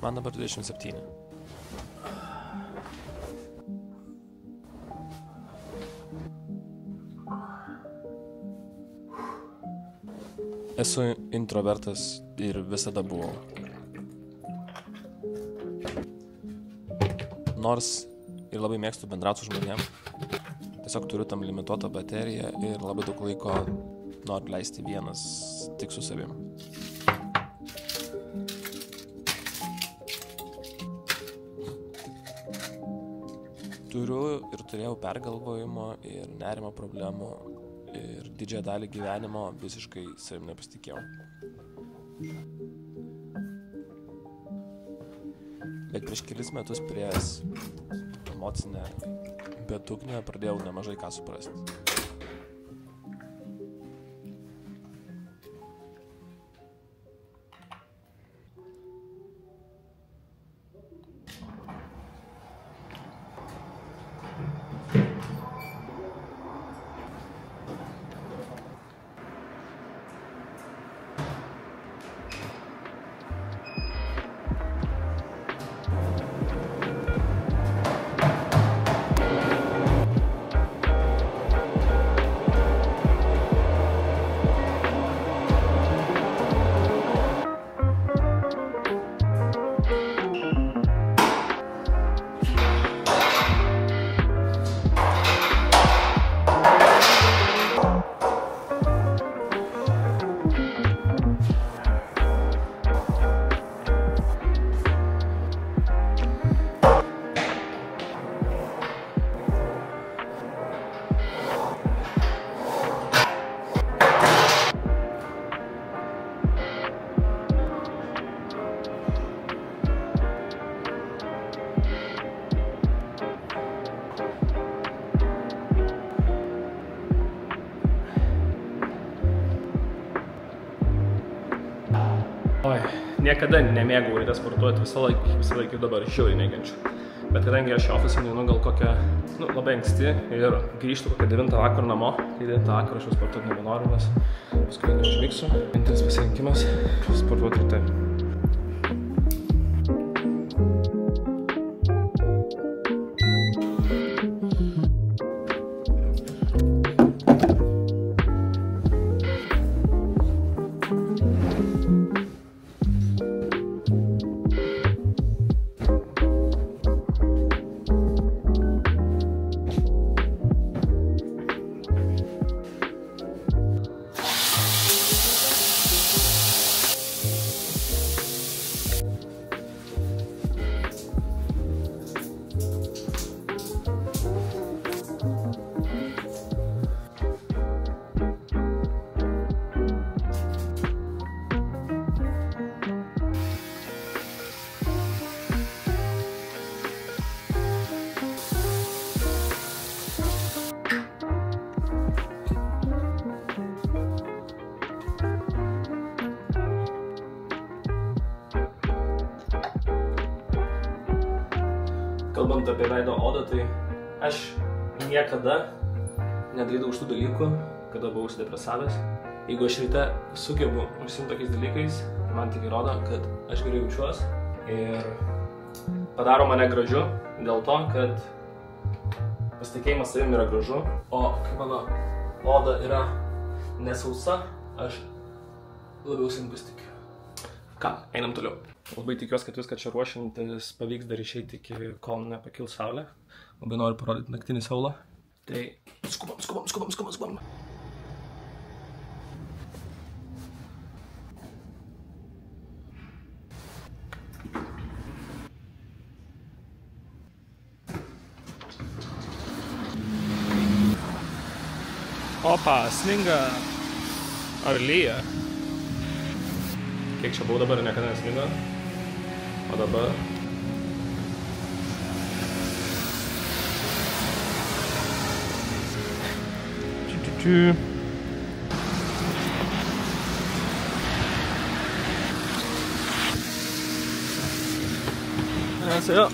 Man dabar 27. Esu introvertas ir visada buvau. Nors ir labai mėgstu bendrauti su žmonėm, tiesiog turiu tam limituotą bateriją ir labai daug laiko noriu leisti vienas tik su savim. Turiu ir turėjau pergalvojimo ir nerimo problemų ir didžiąją dalį gyvenimo visiškai savim nepasitikėjau. Bet prieš kelis metus prieš emocinę bedugnę pradėjau nemažai ką suprasti. Niekada nemėgau ryte sportuoti, visą laiką ir dabar žiauriai nekenčiu. Bet kadangi aš į ofisą neinu gal kokią, labai anksti ir grįžtu kokią 9 vakaro namo, tai 9 vakaro aš jau sportuoti nebenoriu, nes paskui neužmigsiu. Vienintelis pasirinkimas sportuoti ryte. Kalbant apie veido odą, tai aš niekada nedarydavau šitų dalykų, kada buvau užsidepresavęs. Jeigu aš ryte sugebu užsiimti tokiais dalykais, man tik įrodo, kad aš gerai jaučiuos ir padaro mane gražiu dėl to, kad pasitikėjimas savim yra gražu, o kai mano oda yra nesausa, aš labiau savim pasitikiu. Ką, einam toliau. Labai tikiuosi, kad viską čia ruošiantis pavyks dar išeiti iki kol nepakils saulė. Labai noriu parodyti naktinį saulą. Tai skubam. Opa, sninga ar lyja? Kiek čia buvau dabar, niekada nesninga. O dabar... Čiu. An녕하세요.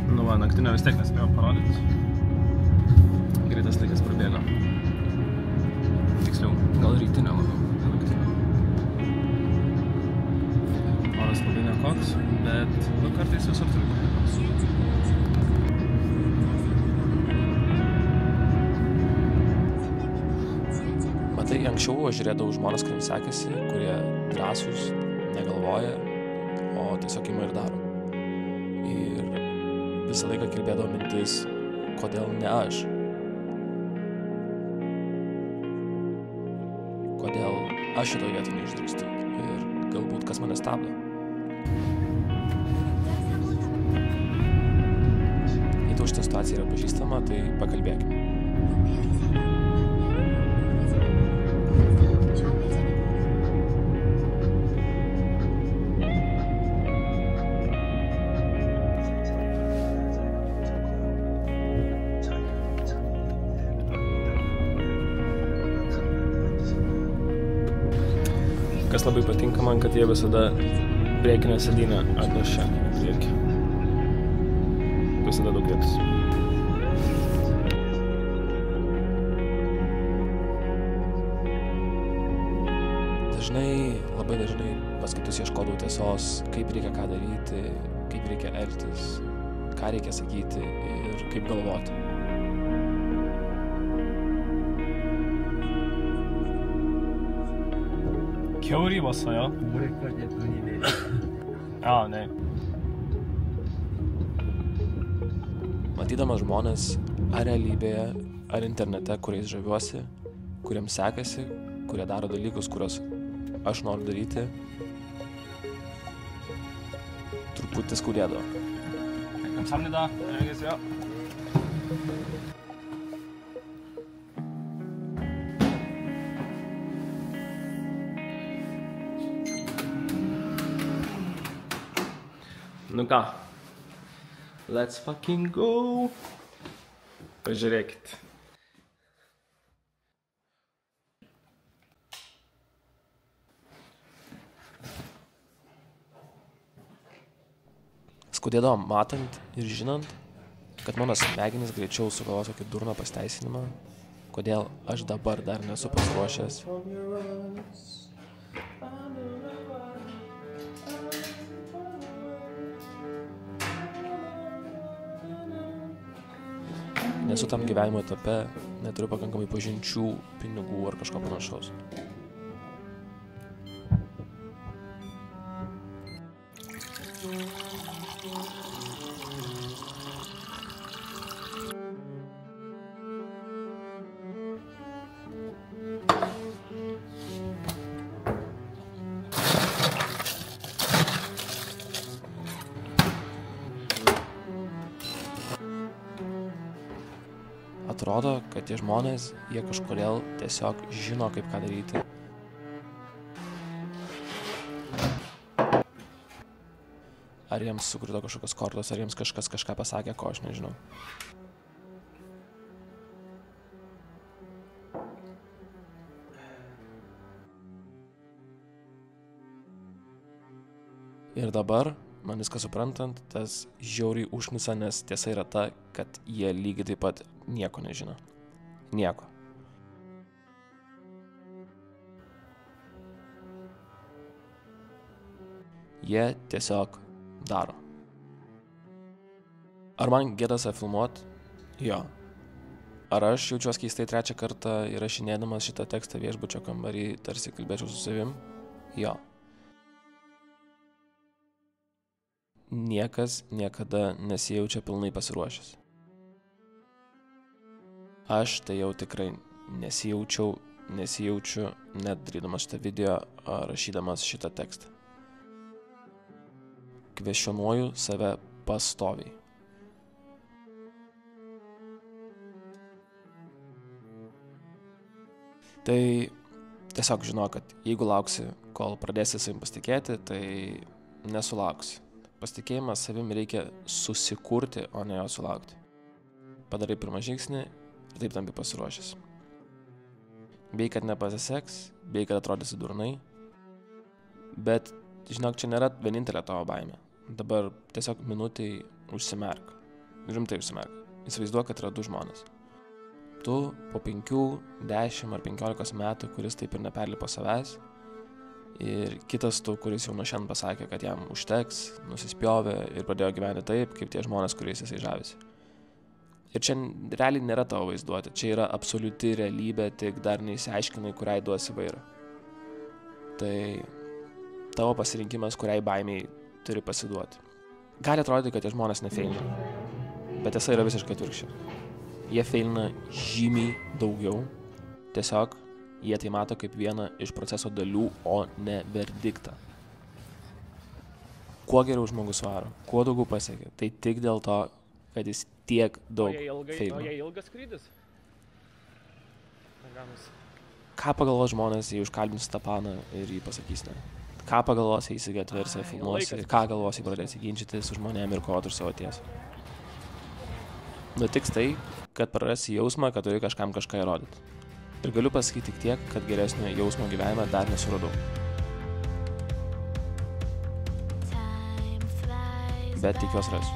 Nu va, naktinio vis tiek nespėjau parodyti. greitas laikas prabėgo. Tiksliau, gal rytinio labiau. Oras labai nekoks, bet kartais visur turi būti nekoks. Matai, anksčiau aš žiūrėdavau žmonės, kuriems sekėsi, kurie drąsūs, negalvoja, o tiesiog ima ir daro. Ir visą laiką kirbėdavo mintis, kodėl ne aš? Kodėl aš šitoj vietoj neišdrįstu? Ir galbūt kas mane stabdo? Jei tau šitą situaciją yra pažįstama, tai pakalbėkime. Kas labai patinka man, kad jie visada priekinę sėdynę atnešia į priekį. Visada daug vietos. Labai dažnai pas kitus ieškodavau tiesos, kaip reikia ką daryti, kaip reikia elgtis, ką reikia sakyti ir kaip galvoti. 겨울이 왔어요? 모레까지 눈이 내려. 아, 네. Matydamas žmonės ar realybėje, ar internete, kuriais žaviuosi, kuriems sekasi, kurie daro dalykus, kuriuos aš noriu daryti, truputį skaudėdavo. 감사합니다. 안녕히 계세요. Nu ką, let's fucking go. Pažiūrėkit. Skaudėdavo matant ir žinant, kad mano smegenys greičiau sugalvos tokį durną pasteisinimą, kodėl aš dabar dar nesu pasiruošęs. Nesu tam gyvenimo etape, neturiu pakankamai pažinčių, pinigų ar kažko panašaus. Atrodo, kad tie žmonės, jie kažkodėl tiesiog žino, kaip ką daryti. Ar jiems sukrito kažkokios kortos, ar jiems kažkas kažką pasakė, ko aš nežinau. Ir dabar, man viską suprantant, tas žiauriai užknisa, nes tiesa yra ta, kad jie lygiai taip pat nieko nežino. Nieko. Jie tiesiog daro. Ar man gėda save filmuot? Jo. Ar aš jaučiuosi keistai trečią kartą įrašinėdamas šitą tekstą viešbučio kambarį, tarsi kalbėčiau su savim? Jo. Niekas niekada nesijaučia pilnai pasiruošęs. Aš tai jau tikrai nesijaučiu net darydamas šitą video ar rašydamas šitą tekstą. Kvestionuoju save pastoviai. Tai tiesiog žinok, kad jeigu lauksi, kol pradėsi savim pasitikėti, tai nesulauksi. Pasitikėjimas savim reikia susikurti, o ne jo sulaukti. Padarai pirmą žingsnį ir taip tampi pasiruošęs. Bei kad nepasiseks, bei kad atrodysi durnai. Bet, žinok, čia nėra vienintelė tavo baimė. Dabar tiesiog minutei užsimerk. Rimtai užsimerk. Įsivaizduok, kad yra du žmonės. tu po 5, 10 ar 15 metų, kuris taip ir neperlipo savęs, ir kitas tu, kuris jau nuo šiandien pasakė, kad jam užteks, nusispjovė ir pradėjo gyventi taip, kaip tie žmonės, kuriais jisai žavisi. Ir čia realiai nėra tavo vaizduoti, čia yra absoliuti realybė, tik dar neįsiaiškinai, kuriai duosi vairą. Tai tavo pasirinkimas, kuriai baimiai turi pasiduoti. Gali atrodyti, kad tie žmonės nefeilina, bet tiesa yra visiškai atvirkščiai. Jie feilina žymiai daugiau, tiesiog jie tai mato kaip vieną iš proceso dalių, o ne verdiktą. Kuo geriau žmogus varo, kuo daugiau pasiekia, tai tik dėl to, kad jis tiek daug feilina. O jie ilgas skrydis? Ką pagalvos žmonės, jei užkalbins Stepaną ir jį pasakys ne? Ką pagalvos, jei jis atversija, filmuosi, ką galvos, jei pradėsi ginčyti su žmonėm ir kovoti už savo tiesą. Nutiks tai, kad prarasi jausmą, kad turi kažkam kažką įrodyti. Ir galiu pasakyti tik tiek, kad geresnio jausmo gyvenime dar nesuradau. Bet tikiuosi rasiu.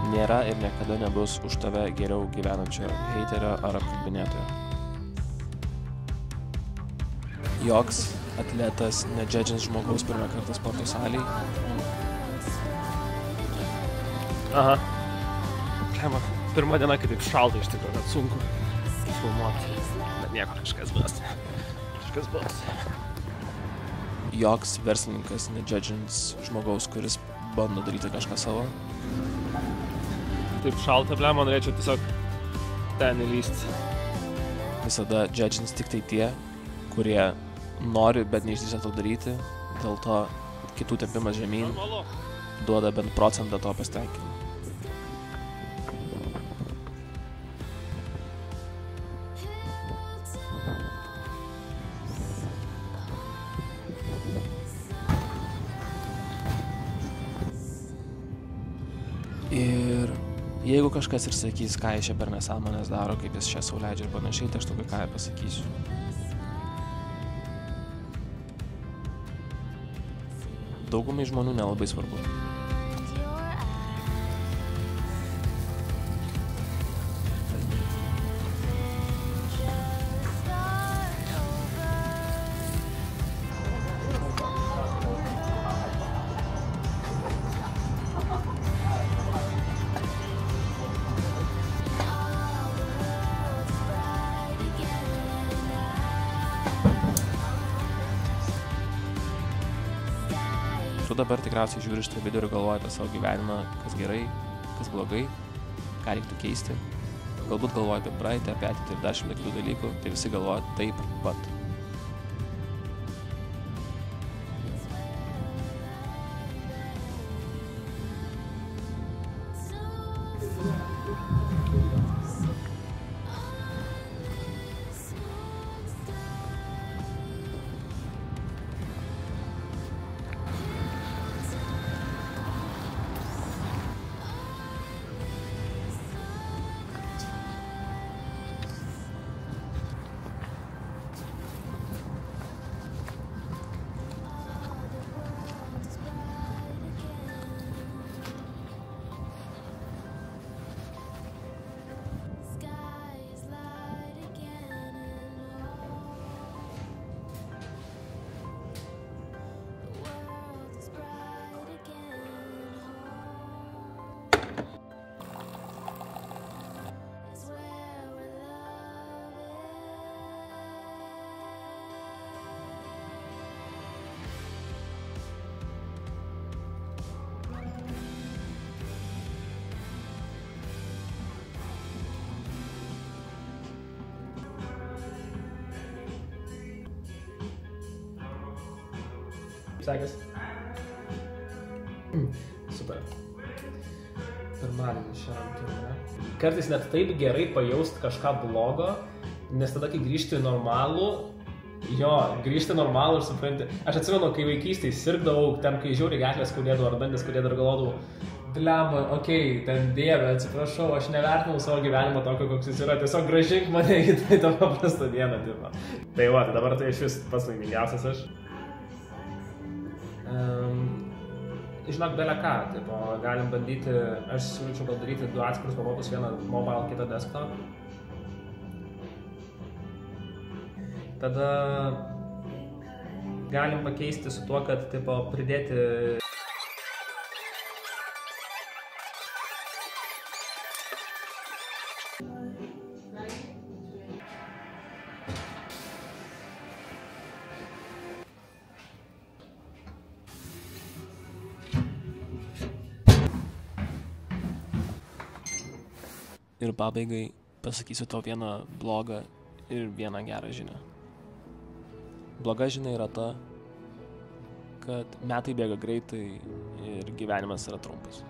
Nėra ir niekada nebus už tave geriau gyvenančio heiterio ar apkalbinėtojo. Joks atletas nedžedžins žmogaus pirmą kartą sporto salėj. Aha. Kema, pirma diena, kai taip šalta iš tikrųjų, kad sunku filmuoti. Bet nieko, kažkas bus. Joks verslininkas nedžedžins žmogaus, kuris bando daryti kažką savo. Taip šalta, man norėčiau tiesiog ten įlysti. Visada džedžins tik tai tie, kurie nori, bet neišdrįsta to daryti. Dėl to kitų tempimas žemyn duoda bent procentą to pasitenkinimo. Ir jeigu kažkas ir sakys, ką jis čia per nesąmonės daro, kaip jis čia sau leidžia ir panašiai, tai aš tokia ką pasakysiu. Daugumai žmonių nelabai svarbu. Tu dabar tikriausiai žiūri šitą video ir galvoji apie savo gyvenimą, kas gerai, kas blogai, ką reiktų keisti. Galbūt galvoji apie praeitį, apie ateitį ir dar šimtą kitų dalykų, tai visi galvoja taip pat. Sekės? Super. Pirmadienis šiandien turime. Kartais net taip gerai pajaust kažką blogo, nes tada, kai grįžti į normalų, Jo, grįžti normalų ir supranti. Aš atsimenu, kai vaikystėje sirgdavau, ten kai žiūri gatlės skaudėdavo ar dantis skaudėdavo ir galvodavau, blemba, okei, ten dieve, atsiprašau, aš nevertinau savo gyvenimo tokio, koks jis yra, tiesiog grąžink mane į tai tą paprastą dieną, tipo. Tai va, dabar tai iš vis pats laimingiausias aš. Žinok, belė ką, tipo, galim bandyti, aš siūlyčiau gal daryti 2 atskirus pamokos, vieną mobile, kitą desktop. Tada galim pakeisti su tuo, kad tipo, pridėti Ir pabaigai pasakysiu tau vieną blogą ir vieną gerą žinią. Bloga žinia yra ta, kad metai bėga greitai ir gyvenimas yra trumpas.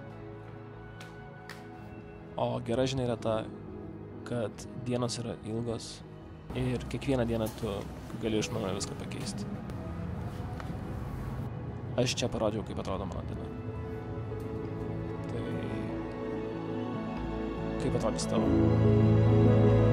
O gera žinia yra ta, kad dienos yra ilgos ir kiekvieną dieną tu gali iš naujo viską pakeisti. Aš čia parodžiau, kaip atrodo mano diena. Tai kaip atrodys tavo?